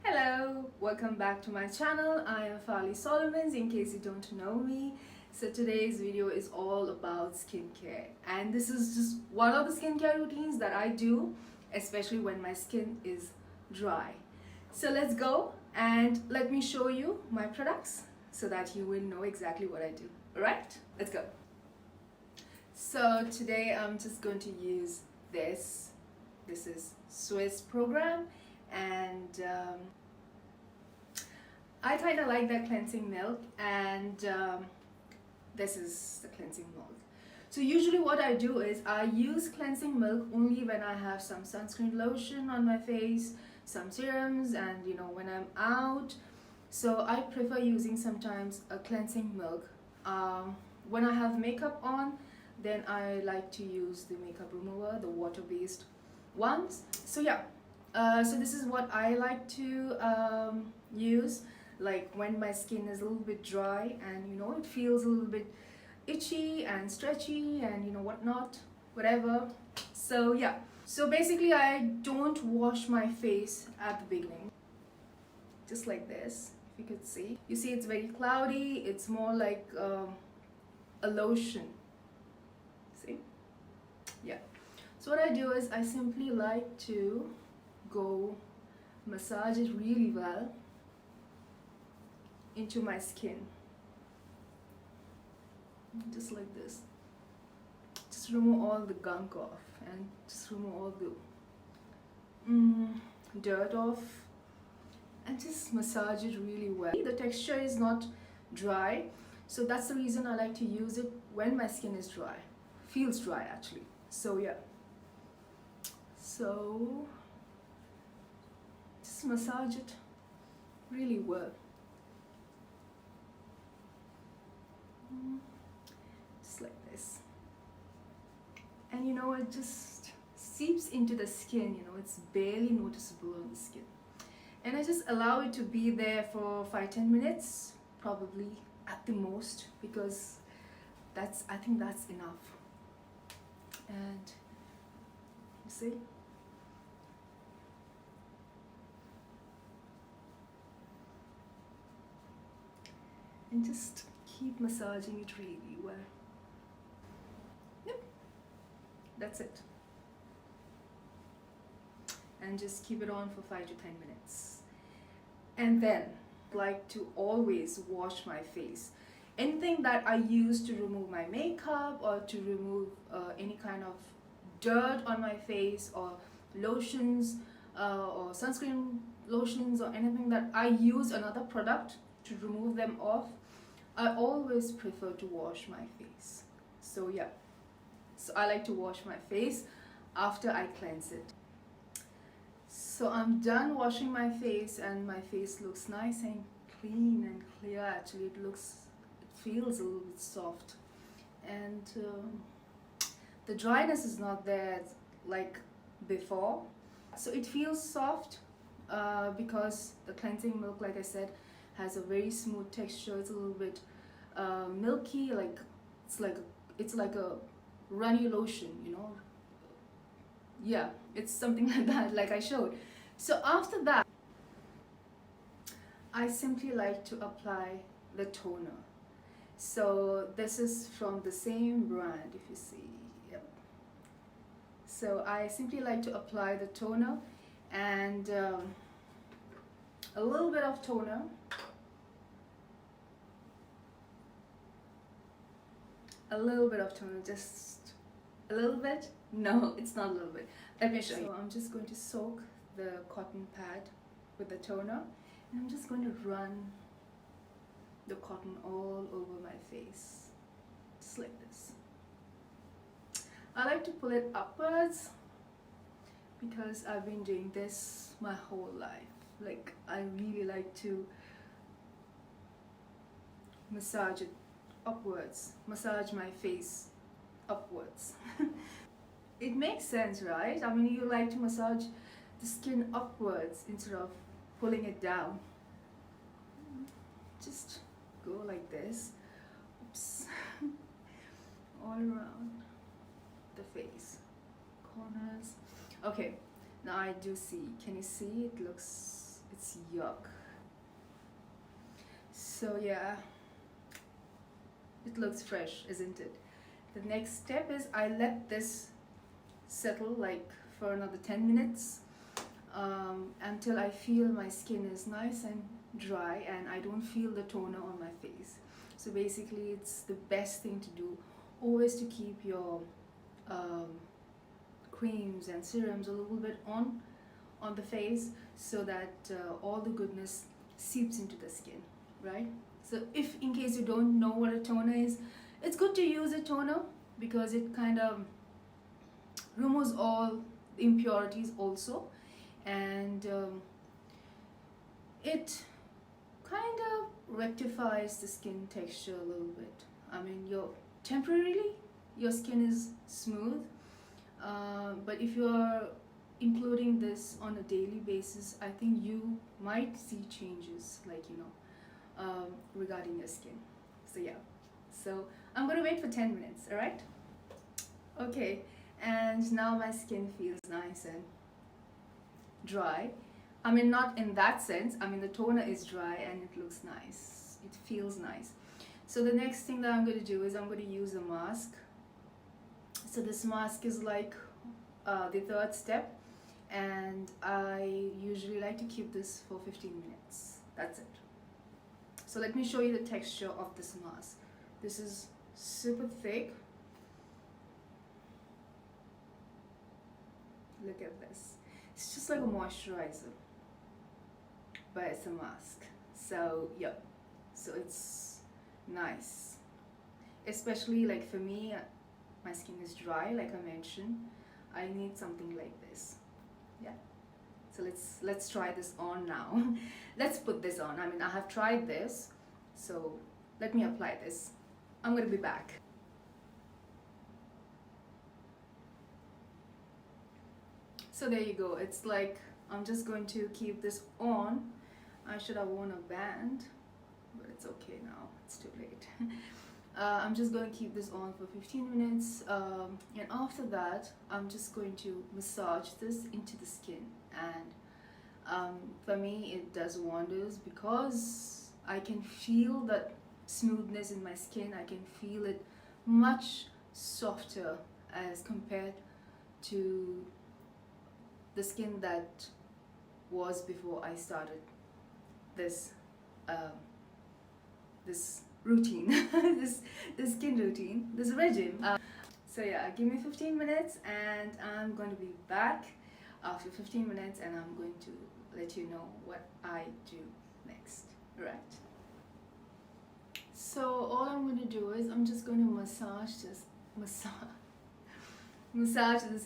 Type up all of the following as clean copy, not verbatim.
Hello, welcome back to my channel. I am Farley Solomons, in case you don't know me. So today's video is all about skincare, and this is just one of the skincare routines that I do, especially when my skin is dry. So let's go and let me show you my products so that you will know exactly what I do. Alright, let's go. So today I'm just going to use this. This is Suisse program, and I kind of like that cleansing milk, and this is the cleansing milk. So usually what I do is I use cleansing milk only when I have some sunscreen lotion on my face, some serums, and when I'm out. So I prefer using sometimes a cleansing milk. When I have makeup on, then I like to use the makeup remover, the water-based ones. So yeah, so this is what I like to use, like when my skin is a little bit dry and it feels a little bit itchy and stretchy and whatnot, whatever. So yeah, so basically I don't wash my face at the beginning, just like this. If you could see, you see it's very cloudy. It's more like a lotion. See? Yeah. So what I do is I simply like to go massage it really well into my skin, just like this. Just remove all the gunk off and just remove all the dirt off, and just massage it really well. The texture is not dry, so that's the reason I like to use it when my skin is dry, feels dry actually. So yeah, so just massage it really well, just like this. And it just seeps into the skin. It's barely noticeable on the skin, and I just allow it to be there for 5-10 minutes probably at the most, because I think that's enough. And you see, and just keep massaging it really well. Yep, that's it. And just keep it on for 5 to 10 minutes. And then like to always wash my face. Anything that I use to remove my makeup or to remove any kind of dirt on my face, or lotions or sunscreen lotions, or anything that I use another product to remove them off, I always prefer to wash my face. So yeah, so I like to wash my face after I cleanse it. So I'm done washing my face, and my face looks nice and clean and clear. Actually, it feels a little bit soft, and the dryness is not there like before. So it feels soft because the cleansing milk, like I said, has a very smooth texture. It's a little bit milky, like it's like a runny lotion, yeah, it's something like that, like I showed. So after that, I simply like to apply the toner. So this is from the same brand, if you see. Yep. So I simply like to apply the toner, and a little bit of toner, just a little bit. No, it's not a little bit. Let me show you. So I'm just going to soak the cotton pad with the toner, and I'm just going to run the cotton all over my face, just like this. I like to pull it upwards because I've been doing this my whole life. Like, I really like to massage it upwards, massage my face upwards. It makes sense, right? I mean, you like to massage the skin upwards instead of pulling it down. Just go like this. Oops. around the face, corners. Okay, now I do see. Can you see? It looks, it's yuck. So yeah, it looks fresh, isn't it? The next step is I let this settle like for another 10 minutes until I feel my skin is nice and dry and I don't feel the toner on my face. So basically it's the best thing to do always to keep your creams and serums a little bit on the face so that all the goodness seeps into the skin, right? So if in case you don't know what a toner is, it's good to use a toner because it kind of removes all impurities also, and it kind of rectifies the skin texture a little bit. I mean, temporarily your skin is smooth, but if you are including this on a daily basis, I think you might see changes, like, you know, regarding your skin. So yeah, so I'm gonna wait for 10 minutes. All right, okay, and now my skin feels nice and dry. I mean, not in that sense, I mean the toner is dry and it looks nice, it feels nice. So the next thing that I'm going to do is I'm going to use a mask. So this mask is like the third step, and I usually like to keep this for 15 minutes. That's it. So let me show you the texture of this mask. This is super thick. Look at this. It's just like a moisturizer, but it's a mask. So yeah, so it's nice, especially like for me, my skin is dry, like I mentioned. I need something like this. Yeah, so let's try this on now. Let's put this on. I mean, I have tried this, so let me apply this. I'm gonna be back. So there you go. It's like I'm just going to keep this on. I should have worn a band, but it's okay now, it's too late. I'm just going to keep this on for 15 minutes, and after that I'm just going to massage this into the skin, and for me it does wonders because I can feel that smoothness in my skin. I can feel it much softer as compared to the skin that was before I started this this routine, this skin routine, this regime. So yeah, give me 15 minutes and I'm going to be back after 15 minutes, and I'm going to let you know what I do next. Right? So all I'm going to do is I'm just going to massage this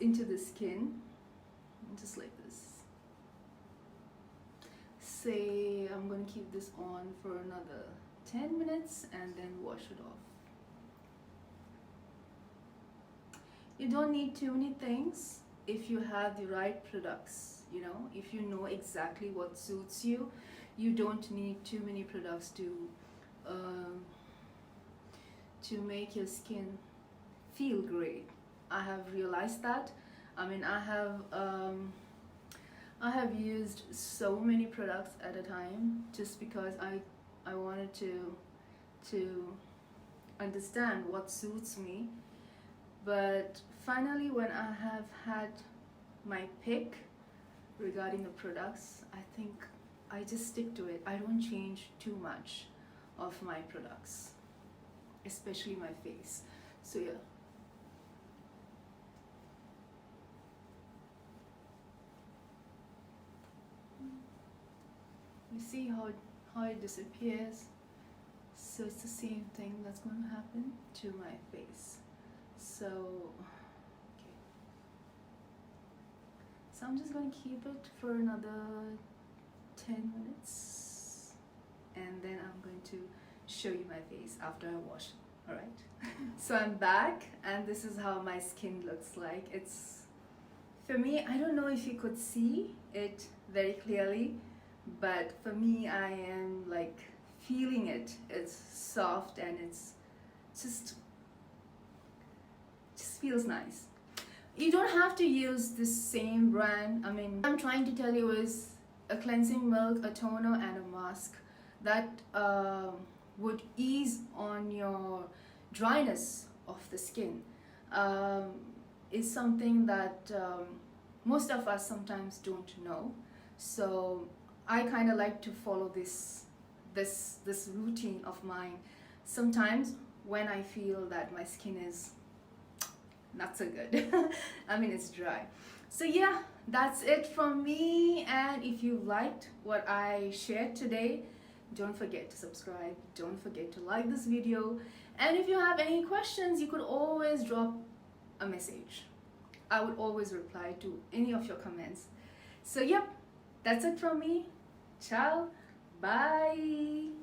into the skin, just like this. Say I'm going to keep this on for another 10 minutes and then wash it off. You don't need too many things if you have the right products, you know, if you know exactly what suits you. You don't need too many products to make your skin feel great. I have realized that. I mean, I have used so many products at a time just because I wanted to understand what suits me. But finally, when I have had my pick regarding the products, I think I just stick to it. I don't change too much of my products, especially my face. So yeah. You see how it disappears? So it's the same thing that's going to happen to my face. So, okay. So I'm just going to keep it for another 10 minutes, and then I'm going to show you my face after I wash it. Alright? So I'm back, and this is how my skin looks like. It's, for me, I don't know if you could see it very clearly, but for me, I am like feeling it. It's soft and it's just just feels nice. You don't have to use the same brand. I mean, what I'm trying to tell you is a cleansing milk, a toner, and a mask that would ease on your dryness of the skin is something that most of us sometimes don't know. So I kind of like to follow this routine of mine sometimes when I feel that my skin is not so good. I mean, it's dry. So yeah, that's it from me, and if you liked what I shared today, don't forget to subscribe, don't forget to like this video, and if you have any questions, you could always drop a message. I would always reply to any of your comments. So yep, that's it from me. Ciao, bye.